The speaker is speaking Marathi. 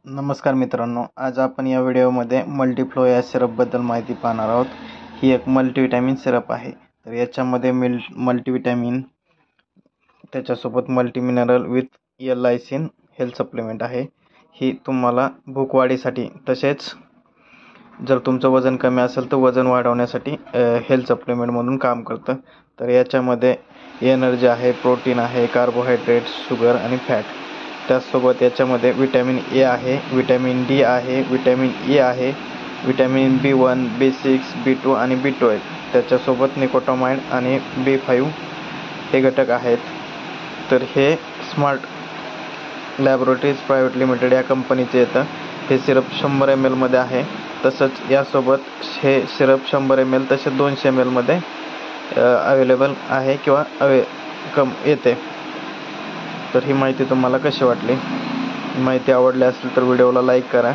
नमस्कार मित्रांनो, आज आपण या व्हिडिओमध्ये मल्टीफ्लो या सिरपबद्दल माहिती पाहणार आहोत। ही एक मल्टीविटॅमिन सिरप आहे। तर याच्यामध्ये मल्टीविटॅमिन त्याच्यासोबत मल्टीमिनरल विथ L-लायसिन हेल्थ सप्लिमेंट आहे। ही तुम्हाला भूक वाढीसाठी तसेच जर तुमचं वजन कमी असेल तर वजन वाढवण्यासाठी हेल्थ सप्लिमेंट म्हणून काम करतं। तर याच्यामध्ये एनर्जी आहे, प्रोटीन आहे, कार्बोहायड्रेट्स, शुगर आणि फॅट। त्याचसोबत याच्यामध्ये विटॅमिन ए आहे, विटॅमिन डी आहे, विटॅमिन ई आहे, विटॅमिन B1, B6, B2 आणि B12। त्याच्यासोबत निकोटामाइड आणि B5 हे घटक आहेत। तर हे स्मार्ट लॅबोरेटरीज प्रायव्हेट लिमिटेड या कंपनीचे येतं। हे सिरप 100 ml मध्ये आहे। तसंच यासोबत हे सिरप 100 ml तसे 200 ml मध्ये अवेलेबल आहे किंवा येते। तर ही माहिती तुम्हाला कशी वाटली? माहिती आवडली असेल तर व्हिडिओला लाईक करा।